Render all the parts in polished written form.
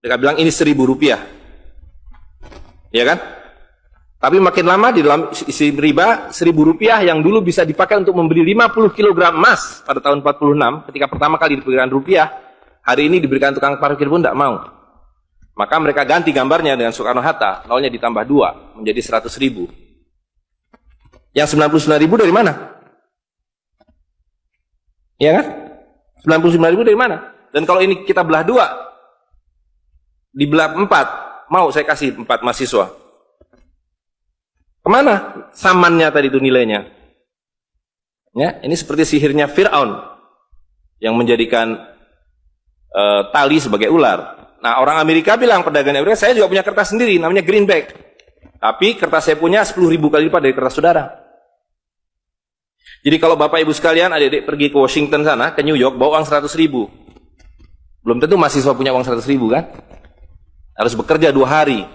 Mereka bilang ini Rp1.000. Ya kan? Tapi makin lama di dalam isi riba, Rp1.000 yang dulu bisa dipakai untuk membeli 50 kg emas pada tahun 46, ketika pertama kali diberikan rupiah, hari ini diberikan tukang parkir pun tidak mau. Maka mereka ganti gambarnya dengan Soekarno-Hatta, nolnya ditambah 2, menjadi 100.000. Yang 99.000 dari mana? Ya kan? 99.000 dari mana? Dan kalau ini kita belah 2, dibelah 4, mau saya kasih 4 mahasiswa. Kemana samannya tadi itu nilainya? Ya, ini seperti sihirnya Fir'aun yang menjadikan tali sebagai ular. Nah, orang Amerika bilang, pedagang Amerika, saya juga punya kertas sendiri, namanya greenback. Tapi kertas saya punya 10.000 kali lipat dari kertas saudara. Jadi kalau Bapak Ibu sekalian, adik-adik pergi ke Washington sana, ke New York, bawa uang 100.000. Belum tentu mahasiswa punya uang 100.000 kan? Harus bekerja 2 hari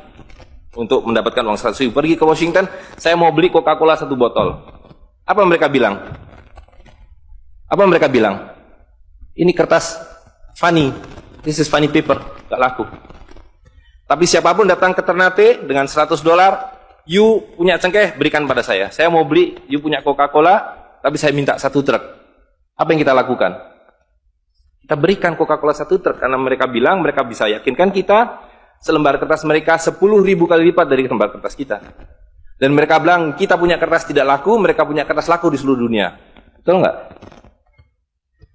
untuk mendapatkan uang 100.000. Pergi ke Washington, saya mau beli Coca-Cola 1 botol. Apa mereka bilang? Apa mereka bilang? Ini kertas funny, this is funny paper, gak laku. Tapi siapapun datang ke Ternate dengan $100, you punya cengkeh, berikan pada saya. Saya mau beli, you punya Coca-Cola, tapi saya minta 1 truk. Apa yang kita lakukan? Kita berikan Coca-Cola 1 truk, karena mereka bilang, mereka bisa yakinkan kita, selembar kertas mereka 10.000 kali lipat dari lembar kertas kita. Dan mereka bilang, kita punya kertas tidak laku, mereka punya kertas laku di seluruh dunia. Betul nggak?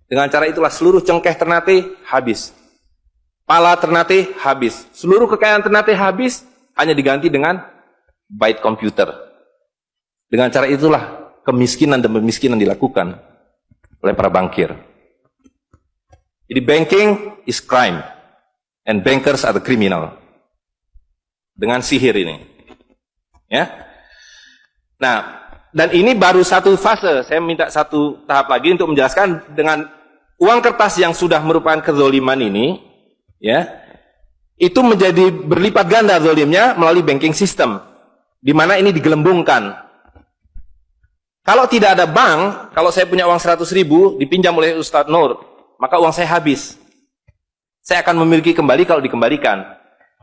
Dengan cara itulah seluruh cengkeh Ternate habis. Pala Ternate habis. Seluruh kekayaan Ternate habis, hanya diganti dengan byte komputer. Dengan cara itulah kemiskinan dan pemiskinan dilakukan oleh para bankir. Jadi banking is crime. And bankers are the criminal. Dengan sihir ini. Ya. Nah, dan ini baru satu fase. Saya minta satu tahap lagi untuk menjelaskan dengan uang kertas yang sudah merupakan kezoliman ini, ya, itu menjadi berlipat ganda zolimnya melalui banking system, di mana ini digelembungkan. Kalau tidak ada bank, kalau saya punya uang 100.000 dipinjam oleh Ustadz Nur, maka uang saya habis. Saya akan memiliki kembali kalau dikembalikan.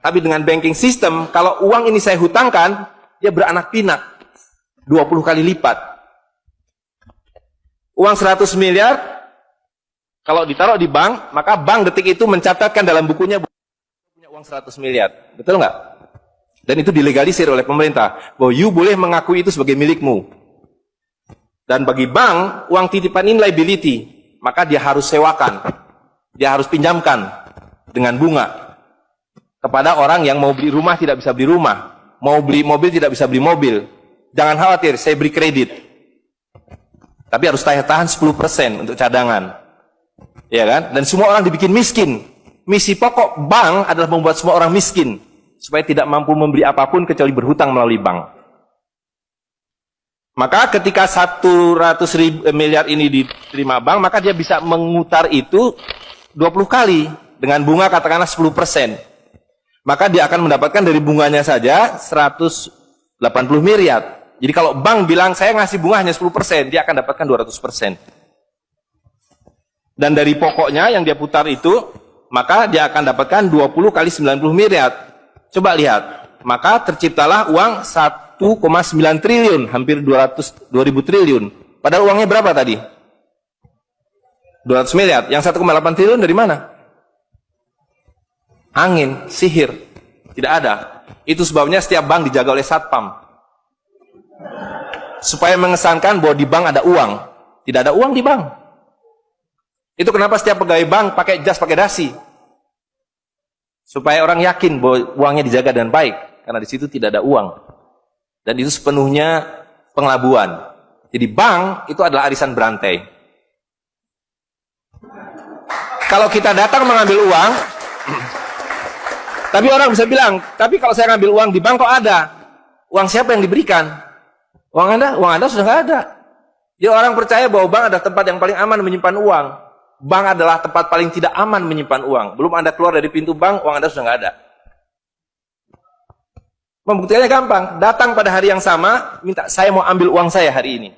Tapi dengan banking system, kalau uang ini saya hutangkan, dia beranak pinak. 20 kali lipat. Uang 100 miliar, kalau ditaruh di bank, maka bank detik itu mencatatkan dalam bukunya punya uang 100 miliar. Betul nggak? Dan itu dilegalisir oleh pemerintah. Bahwa you boleh mengakui itu sebagai milikmu. Dan bagi bank, uang titipan ini liability. Maka dia harus sewakan. Dia harus pinjamkan dengan bunga kepada orang yang mau beli rumah tidak bisa beli rumah, mau beli mobil tidak bisa beli mobil. Jangan khawatir, saya beri kredit, tapi harus tahan 10% untuk cadangan, ya kan? Dan semua orang dibikin miskin. Misi pokok bank adalah membuat semua orang miskin supaya tidak mampu membeli apapun kecuali berhutang melalui bank. Maka ketika 100 miliar ini diterima bank, maka dia bisa mengutar itu 20 kali dengan bunga katakanlah 10%. Maka dia akan mendapatkan dari bunganya saja 180 miliar. Jadi kalau bank bilang saya ngasih bunga hanya 10%, dia akan dapatkan 200%. Dan dari pokoknya yang dia putar itu, maka dia akan dapatkan 20 kali 90 miliar. Coba lihat, maka terciptalah uang 1,9 triliun, hampir 2.000 triliun. Padahal uangnya berapa tadi? 200 miliar. Yang 1,8 triliun dari mana? Angin, sihir. Tidak ada. Itu sebabnya setiap bank dijaga oleh satpam. Supaya mengesankan bahwa di bank ada uang. Tidak ada uang di bank. Itu kenapa setiap pegawai bank pakai jas, pakai dasi. Supaya orang yakin bahwa uangnya dijaga dengan baik. Karena di situ tidak ada uang. Dan itu sepenuhnya pengelabuan. Jadi bank itu adalah arisan berantai. Kalau kita datang mengambil uang, tapi orang bisa bilang, tapi kalau saya ngambil uang di bank kok ada? Uang siapa yang diberikan? Uang Anda sudah nggak ada. Jadi orang percaya bahwa bank adalah tempat yang paling aman menyimpan uang. Bank adalah tempat paling tidak aman menyimpan uang. Belum Anda keluar dari pintu bank, uang Anda sudah nggak ada. Membuktikannya gampang. Datang pada hari yang sama, minta saya mau ambil uang saya hari ini.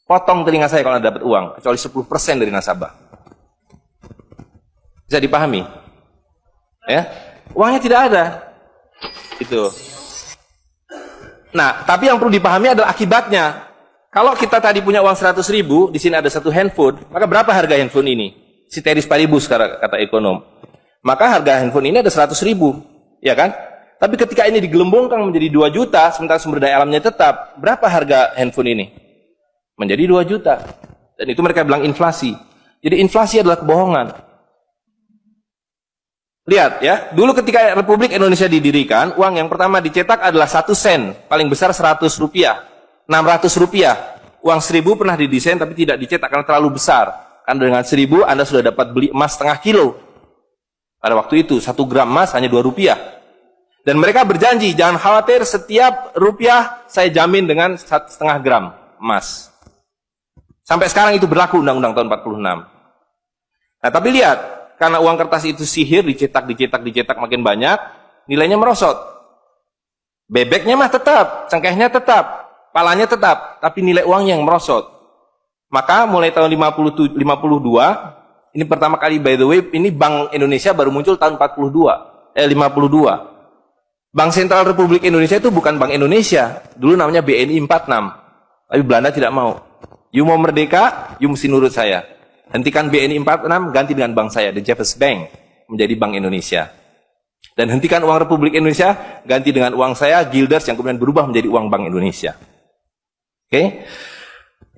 Potong telinga saya kalau Anda dapat uang, kecuali 10% dari nasabah. Bisa dipahami? Ya. Uangnya tidak ada. Itu. Nah, tapi yang perlu dipahami adalah akibatnya. Kalau kita tadi punya uang 100.000, di sini ada satu handphone, maka berapa harga handphone ini? Ceteris paribus kata ekonom. Maka harga handphone ini ada 100.000, ya kan? Tapi ketika ini digelembungkan menjadi 2 juta, sementara sumber daya alamnya tetap, berapa harga handphone ini? Menjadi 2 juta. Dan itu mereka bilang inflasi. Jadi inflasi adalah kebohongan. Lihat ya, dulu ketika Republik Indonesia didirikan, uang yang pertama dicetak adalah 1 sen, paling besar 100 rupiah, 600 rupiah. Uang 1.000 pernah didesain tapi tidak dicetak karena terlalu besar. Karena dengan 1.000 Anda sudah dapat beli emas setengah kilo. Pada waktu itu 1 gram emas hanya 2 rupiah. Dan mereka berjanji, jangan khawatir, setiap rupiah saya jamin dengan 1,5 gram emas. Sampai sekarang itu berlaku Undang-Undang tahun 46. Nah tapi lihat, karena uang kertas itu sihir, dicetak makin banyak, nilainya merosot. Bebeknya mah tetap, cengkehnya tetap, palanya tetap, tapi nilai uangnya yang merosot. Maka mulai tahun 52, ini pertama kali by the way, ini Bank Indonesia baru muncul tahun 52. Bank Sentral Republik Indonesia itu bukan Bank Indonesia, dulu namanya BNI 46. Tapi Belanda tidak mau. You mau merdeka, you mesti nurut saya. Hentikan BNI 46, ganti dengan bank saya, The Jeffers Bank, menjadi Bank Indonesia. Dan hentikan uang Republik Indonesia, ganti dengan uang saya, Guilders, yang kemudian berubah menjadi uang Bank Indonesia. Oke?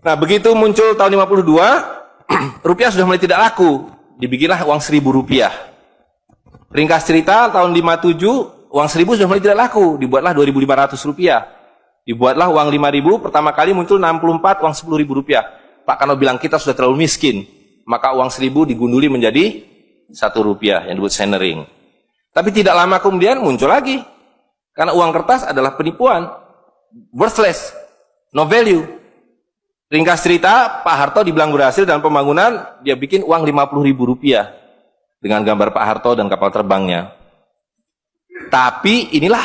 Nah, begitu muncul tahun 52, rupiah sudah mulai tidak laku. Dibikinlah uang 1.000 rupiah. Ringkas cerita, tahun 57, uang 1.000 sudah mulai tidak laku. Dibuatlah 2.500 rupiah. Dibuatlah uang 5.000, pertama kali muncul 64, uang 10.000 rupiah. Pak Karno bilang, kita sudah terlalu miskin. Maka uang 1.000 digunduli menjadi 1 rupiah, yang disebut senering. Tapi tidak lama kemudian muncul lagi. Karena uang kertas adalah penipuan. Worthless. No value. Ringkas cerita, Pak Harto dibilang berhasil dalam pembangunan, dia bikin uang 50.000 rupiah. Dengan gambar Pak Harto dan kapal terbangnya. Tapi inilah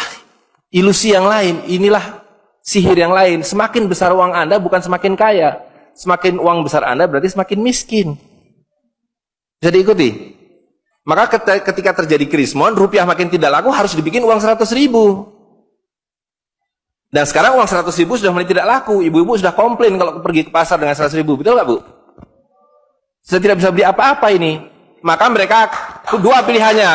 ilusi yang lain. Inilah sihir yang lain. Semakin besar uang Anda bukan semakin kaya. Semakin uang besar Anda berarti semakin miskin. Bisa diikuti? Maka ketika terjadi krismon, rupiah makin tidak laku, harus dibikin uang 100.000. Dan sekarang uang 100.000 sudah mulai tidak laku. Ibu-ibu sudah komplain kalau pergi ke pasar dengan 100.000. Betul nggak, Bu? Sudah tidak bisa beli apa-apa ini. Maka mereka dua pilihannya.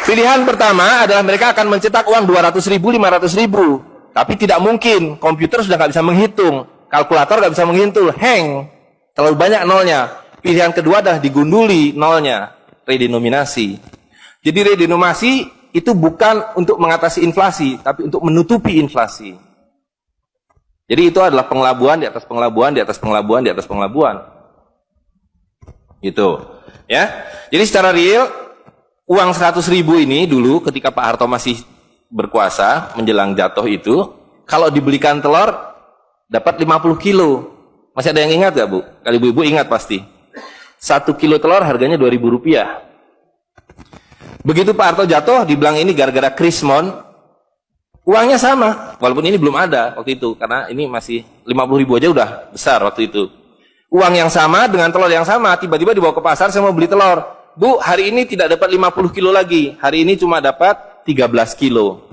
Pilihan pertama adalah mereka akan mencetak uang 200.000, 500.000. Tapi tidak mungkin. Komputer sudah nggak bisa menghitung. Kalkulator nggak bisa menghitung. Hang. Terlalu banyak nolnya. Pilihan kedua adalah digunduli nolnya. Redenominasi. Jadi redenominasi itu bukan untuk mengatasi inflasi, tapi untuk menutupi inflasi. Jadi itu adalah pengelabuan di atas pengelabuan, di atas pengelabuan, di atas pengelabuan. Gitu. Ya. Jadi secara real, uang 100.000 ini dulu ketika Pak Harto masih berkuasa, menjelang jatuh itu, kalau dibelikan telur, dapat 50 kilo. Masih ada yang ingat gak, Bu? Kali ibu-ibu ingat pasti. 1 kilo telur harganya 2.000 rupiah. Begitu Pak Harto jatuh, dibilang ini gara-gara krismon, uangnya sama. Walaupun ini belum ada waktu itu, karena ini masih 50.000 aja udah besar waktu itu. Uang yang sama dengan telur yang sama, tiba-tiba dibawa ke pasar, saya mau beli telur. Bu, hari ini tidak dapat 50 kilo lagi. Hari ini cuma dapat 13 kilo.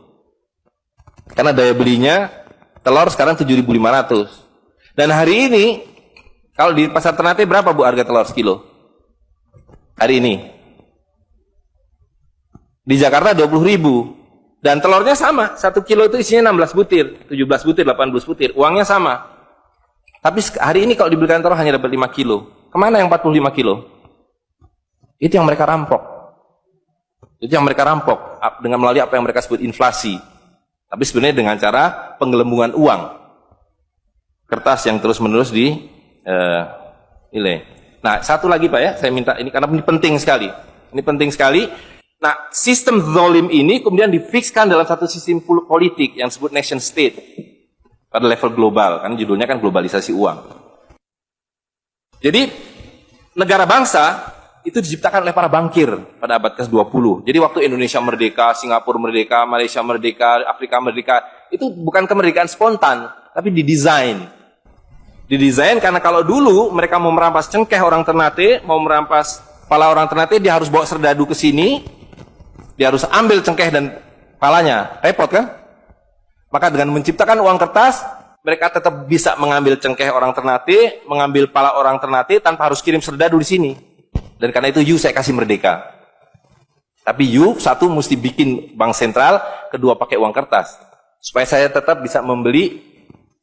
Karena daya belinya, telur sekarang 7.500. Dan hari ini, kalau di pasar Ternate berapa, Bu, harga telur sekilo? Hari ini. Di Jakarta 20.000. Dan telurnya sama. 1 kilo itu isinya 16 butir, 17 butir, 18 butir. Uangnya sama. Tapi hari ini kalau dibelikan telur hanya dapat 5 kilo. Kemana yang 45 kilo? Itu yang mereka rampok. Itu yang mereka rampok. Dengan melalui apa yang mereka sebut inflasi. Tapi sebenarnya dengan cara penggelembungan uang. Kertas yang terus-menerus nilai. Nah, satu lagi Pak ya, saya minta ini karena ini penting sekali. Ini penting sekali. Nah, sistem zalim ini kemudian difikskan dalam satu sistem politik yang disebut nation state pada level global, kan judulnya kan globalisasi uang. Jadi, negara bangsa itu diciptakan oleh para bankir pada abad ke-20. Jadi waktu Indonesia merdeka, Singapura merdeka, Malaysia merdeka, Afrika merdeka, itu bukan kemerdekaan spontan, tapi didesain. Didesain karena kalau dulu mereka mau merampas cengkeh orang Ternate, mau merampas kepala orang Ternate, dia harus bawa serdadu ke sini, Dia harus ambil cengkeh dan palanya. Repot kan? Maka dengan menciptakan uang kertas, mereka tetap bisa mengambil cengkeh orang Ternate, mengambil pala orang Ternate tanpa harus kirim serdadu di sini. Dan karena itu saya kasih merdeka. Tapi satu mesti bikin bank sentral, kedua pakai uang kertas. Supaya saya tetap bisa membeli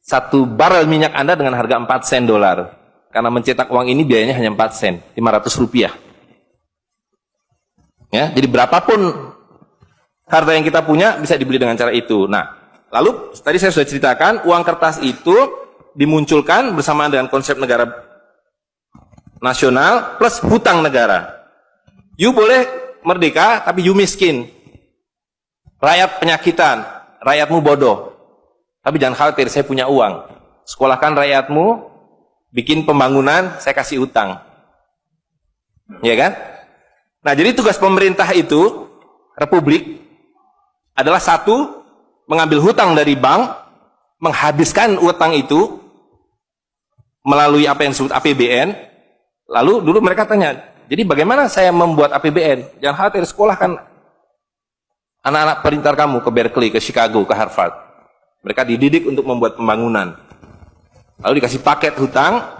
1 barel minyak Anda dengan harga 4 sen dolar. Karena mencetak uang ini biayanya hanya 4 sen, 500 rupiah. Ya, jadi berapapun harta yang kita punya bisa dibeli dengan cara itu. Nah, lalu tadi saya sudah ceritakan uang kertas itu dimunculkan bersamaan dengan konsep negara nasional plus hutang negara. Boleh merdeka tapi miskin. Rakyat penyakitan, rakyatmu bodoh. Tapi jangan khawatir, saya punya uang. Sekolahkan rakyatmu, bikin pembangunan, saya kasih utang. Ya kan? Nah, jadi tugas pemerintah itu, republik, adalah satu, mengambil hutang dari bank, menghabiskan utang itu melalui apa yang disebut APBN. Lalu dulu mereka tanya, jadi bagaimana saya membuat APBN? Jangan khawatir, sekolahkan anak-anak pintar kamu ke Berkeley, ke Chicago, ke Harvard. Mereka dididik untuk membuat pembangunan. Lalu dikasih paket hutang,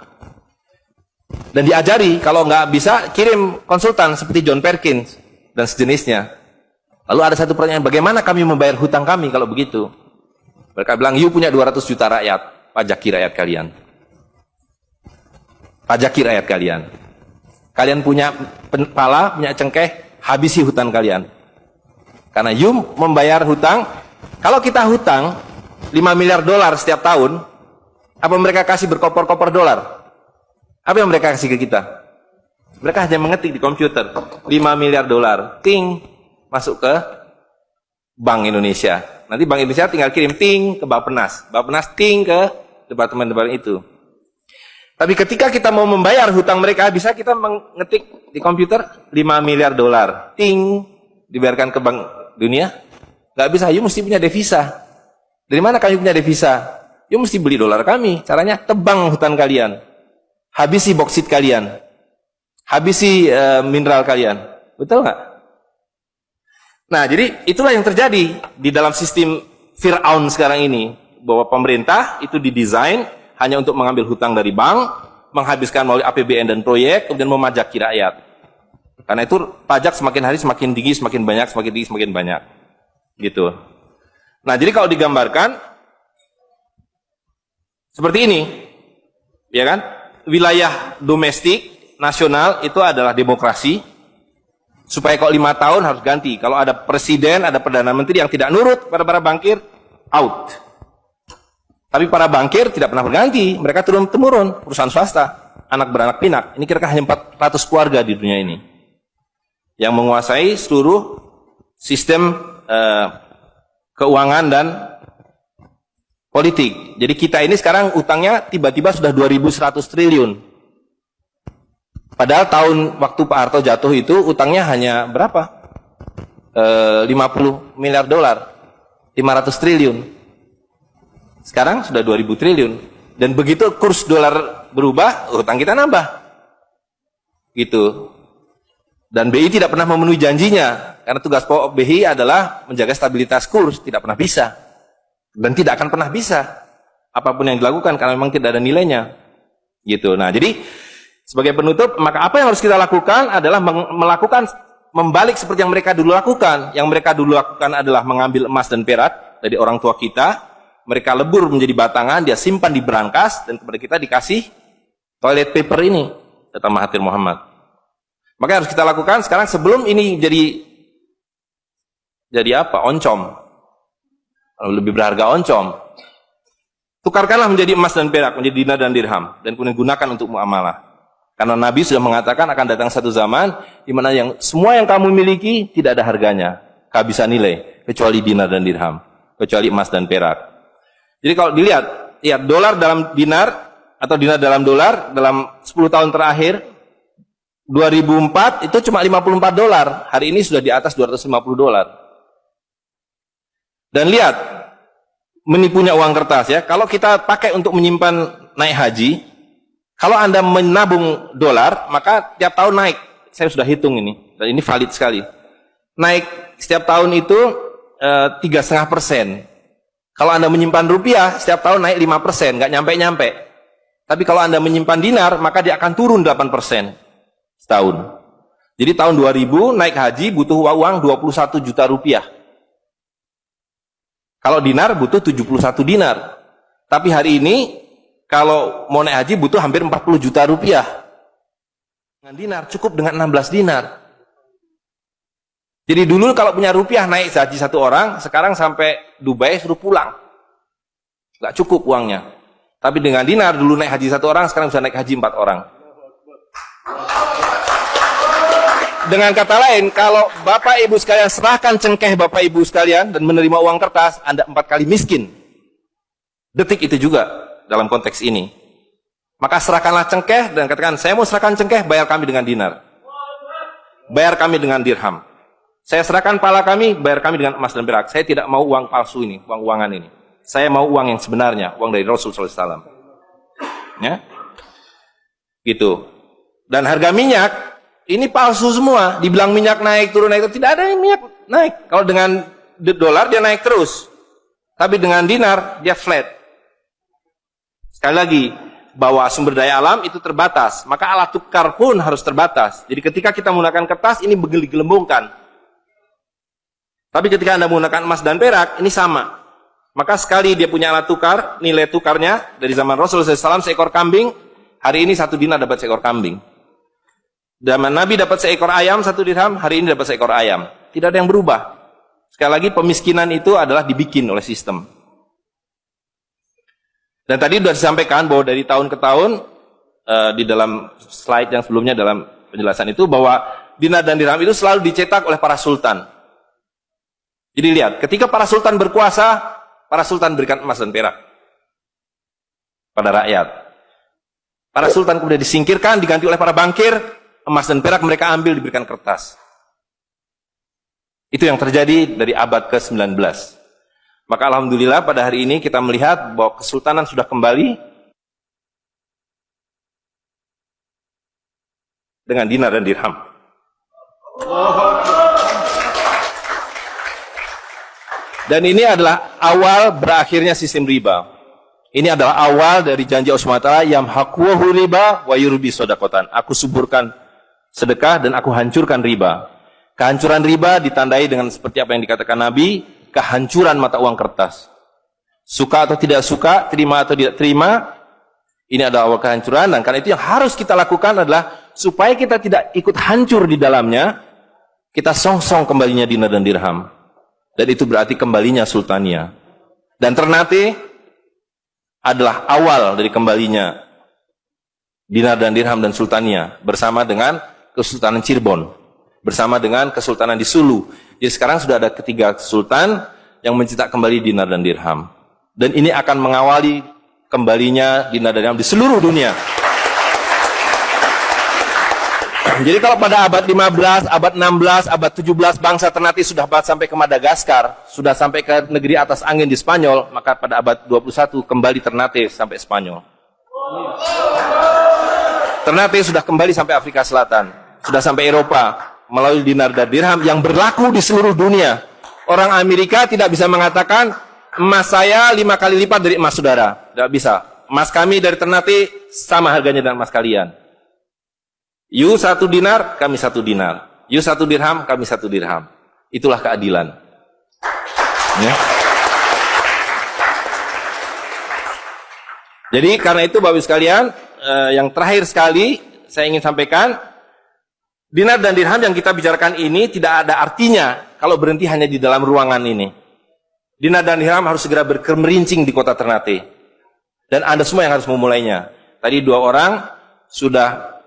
dan diajari, kalau nggak bisa, kirim konsultan seperti John Perkins dan sejenisnya. Lalu ada satu pertanyaan, bagaimana kami membayar hutang kami kalau begitu? Mereka bilang, punya 200 juta rakyat, pajaki rakyat kalian. Pajaki rakyat kalian. Kalian punya pala, punya cengkeh, habisi hutang kalian. Karena membayar hutang, kalau kita hutang 5 miliar dolar setiap tahun, apa mereka kasih berkoper-koper dolar? Apa yang mereka kasih ke kita? Mereka hanya mengetik di komputer, 5 miliar dolar, ting, masuk ke Bank Indonesia. Nanti Bank Indonesia tinggal kirim ting ke Bappenas, Bappenas ting ke departemen-departemen itu. Tapi ketika kita mau membayar hutang mereka, bisa kita mengetik di komputer 5 miliar dolar. Ting, dibayarkan ke Bank Dunia. Nggak bisa, mesti punya devisa. Dari mana kami punya devisa? Mesti beli dolar kami. Caranya tebang hutan kalian. Habisi boksit kalian. Habisi mineral kalian. Betul nggak? Nah, jadi itulah yang terjadi di dalam sistem Fir'aun sekarang ini. Bahwa pemerintah itu didesain hanya untuk mengambil hutang dari bank, menghabiskan melalui APBN dan proyek, kemudian memajaki rakyat. Karena itu pajak semakin hari semakin tinggi, semakin banyak, semakin tinggi, semakin banyak. Gitu. Nah, jadi kalau digambarkan seperti ini, ya kan? Wilayah domestik nasional itu adalah demokrasi. Supaya kalau 5 tahun harus ganti. Kalau ada presiden, ada perdana menteri yang tidak nurut pada para bankir, out. Tapi para bankir tidak pernah berganti, mereka turun-temurun, perusahaan swasta, anak beranak pinak. Ini kira-kira hanya 400 keluarga di dunia ini yang menguasai seluruh sistem keuangan dan politik. Jadi kita ini sekarang utangnya tiba-tiba sudah 2.100 triliun. Padahal tahun waktu Pak Harto jatuh itu utangnya hanya berapa? 50 miliar dolar, 500 triliun. Sekarang sudah 2.000 triliun. Dan begitu kurs dolar berubah, utang kita nambah. Gitu. Dan BI tidak pernah memenuhi janjinya. Karena tugas pokok BI adalah menjaga stabilitas kurs. Tidak pernah bisa. Dan tidak akan pernah bisa. Apapun yang dilakukan, karena memang tidak ada nilainya. Gitu. Nah, jadi sebagai penutup, maka apa yang harus kita lakukan adalah membalik seperti yang mereka dulu lakukan. Yang mereka dulu lakukan adalah mengambil emas dan perak dari orang tua kita. Mereka lebur menjadi batangan, dia simpan di berangkas, dan kepada kita dikasih toilet paper ini, kata Mahathir Muhammad. Maka harus kita lakukan sekarang sebelum ini jadi apa? Oncom. Lebih berharga oncom. Tukarkanlah menjadi emas dan perak, menjadi dinar dan dirham, dan kemudian gunakan untuk muamalah. Karena Nabi sudah mengatakan akan datang satu zaman di mana semua yang kamu miliki tidak ada harganya, kehabisan nilai, kecuali dinar dan dirham, kecuali emas dan perak. Jadi kalau dilihat, ya dolar dalam dinar atau dinar dalam dolar dalam 10 tahun terakhir 2004 itu cuma 54 dolar. Hari ini sudah di atas 250 dolar. Dan lihat, menipunya uang kertas ya. Kalau kita pakai untuk menyimpan naik haji, kalau Anda menabung dolar, maka tiap tahun naik. Saya sudah hitung ini, dan ini valid sekali. naik setiap tahun itu 3,5%. Kalau Anda menyimpan rupiah, setiap tahun naik 5%, nggak nyampe-nyampe. Tapi kalau Anda menyimpan dinar, maka dia akan turun 8% setahun. Jadi tahun 2000 naik haji butuh uang 21 juta rupiah. Kalau dinar butuh 71 dinar. Tapi hari ini kalau mau naik haji butuh hampir 40 juta rupiah. Dengan dinar cukup dengan 16 dinar. Jadi dulu kalau punya rupiah naik haji satu orang, sekarang sampai Dubai suruh pulang. Nggak cukup uangnya. Tapi dengan dinar dulu naik haji satu orang, sekarang bisa naik haji 4 orang. Dengan kata lain, kalau Bapak Ibu sekalian serahkan cengkeh Bapak Ibu sekalian dan menerima uang kertas, Anda 4 kali miskin. Detik itu juga dalam konteks ini. Maka serahkanlah cengkeh dan katakan, saya mau serahkan cengkeh, bayar kami dengan dinar. Bayar kami dengan dirham. Saya serahkan pala kami, bayar kami dengan emas dan perak. Saya tidak mau uang palsu ini, uang-uangan ini. Saya mau uang yang sebenarnya, uang dari Rasul SAW. Ya, gitu. Dan harga minyak ini palsu semua. Dibilang minyak naik turun naik, tidak ada yang minyak naik. Kalau dengan dolar dia naik terus, tapi dengan dinar dia flat. Sekali lagi, bahwa sumber daya alam itu terbatas, maka alat tukar pun harus terbatas. Jadi ketika kita menggunakan kertas ini digelembungkan. Tapi ketika Anda menggunakan emas dan perak, ini sama. Maka sekali dia punya alat tukar, nilai tukarnya dari zaman Rasulullah SAW seekor kambing, hari ini 1 dinar dapat seekor kambing. Zaman Nabi dapat seekor ayam 1 dirham, hari ini dapat seekor ayam. Tidak ada yang berubah. Sekali lagi pemiskinan itu adalah dibikin oleh sistem. Dan tadi sudah disampaikan bahwa dari tahun ke tahun, di dalam slide yang sebelumnya dalam penjelasan itu, bahwa dinar dan dirham itu selalu dicetak oleh para sultan. Jadi lihat, ketika para sultan berkuasa, para sultan berikan emas dan perak pada rakyat. Para sultan kemudian disingkirkan, diganti oleh para bankir, emas dan perak mereka ambil, diberikan kertas. Itu yang terjadi dari abad ke-19. Maka alhamdulillah pada hari ini kita melihat bahwa kesultanan sudah kembali dengan dinar dan dirham. Dan ini adalah awal berakhirnya sistem riba. Ini adalah awal dari janji Allah SWT, yamhaqu riba wa yurbi sodakotan. Aku suburkan sedekah dan aku hancurkan riba. Kehancuran riba ditandai dengan seperti apa yang dikatakan Nabi, kehancuran mata uang kertas. Suka atau tidak suka, terima atau tidak terima, ini adalah awal kehancuran. Dan karena itu yang harus kita lakukan adalah supaya kita tidak ikut hancur di dalamnya, kita song-song kembalinya dinar dan dirham. Dan itu berarti kembalinya sultania. Dan Ternate adalah awal dari kembalinya dinar dan dirham dan sultania bersama dengan Kesultanan Cirebon, bersama dengan Kesultanan di Sulu. Jadi sekarang sudah ada ketiga sultan yang mencetak kembali dinar dan dirham. Dan ini akan mengawali kembalinya dinar dan dirham di seluruh dunia. Jadi kalau pada abad 15, abad 16, abad 17 bangsa Ternate sudah sampai ke Madagaskar, sudah sampai ke negeri atas angin di Spanyol, maka pada abad 21 kembali Ternate sampai Spanyol. Ternate sudah kembali sampai Afrika Selatan, sudah sampai Eropa melalui dinar dan dirham yang berlaku di seluruh dunia. Orang Amerika tidak bisa mengatakan emas saya 5 kali lipat dari emas saudara, tidak bisa. Emas kami dari Ternate sama harganya dengan emas kalian. You 1 dinar, kami 1 dinar. You 1 dirham, kami 1 dirham. Itulah keadilan. Ya. Jadi karena itu Bapak Ibu sekalian, yang terakhir sekali saya ingin sampaikan, dinar dan dirham yang kita bicarakan ini tidak ada artinya kalau berhenti hanya di dalam ruangan ini. Dinar dan dirham harus segera berkemerincing di kota Ternate. Dan Anda semua yang harus memulainya. Tadi 2 orang sudah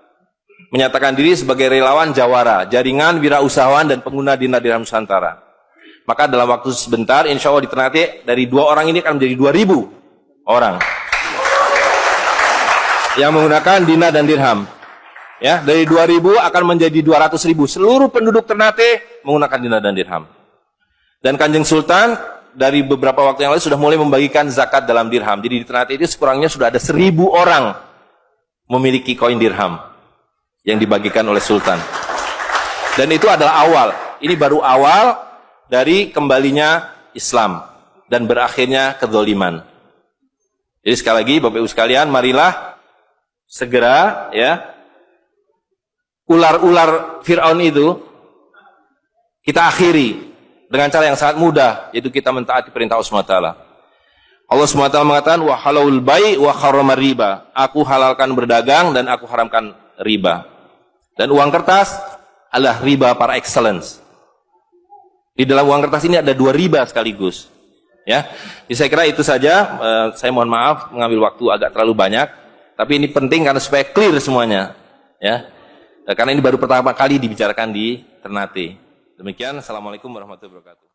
menyatakan diri sebagai relawan jawara, jaringan wirausahawan dan pengguna dinar dirham Nusantara. Maka dalam waktu sebentar, insya Allah di Ternate, dari 2 orang ini akan menjadi 2.000 orang yang menggunakan dinar dan dirham. Ya, dari 2.000 akan menjadi 200.000. Seluruh penduduk Ternate menggunakan dinar dan dirham. Dan Kanjeng Sultan dari beberapa waktu yang lalu sudah mulai membagikan zakat dalam dirham. Jadi di Ternate itu sekurangnya sudah ada 1.000 orang memiliki koin dirham yang dibagikan oleh Sultan. Dan itu adalah awal. Ini baru awal dari kembalinya Islam dan berakhirnya kezaliman. Jadi sekali lagi Bapak Ibu sekalian, marilah segera ya ular-ular Fir'aun itu kita akhiri dengan cara yang sangat mudah, yaitu kita mentaati perintah Allah SWT. Allah SWT mengatakan wa halalul bai' wa harramar riba. Aku halalkan berdagang dan aku haramkan riba. Dan uang kertas adalah riba par excellence. Di dalam uang kertas ini ada 2 riba sekaligus. Ya, jadi saya kira itu saja. Saya mohon maaf mengambil waktu agak terlalu banyak, tapi ini penting karena supaya clear semuanya. Ya, karena ini baru pertama kali dibicarakan di Ternate. Demikian, assalamualaikum warahmatullahi wabarakatuh.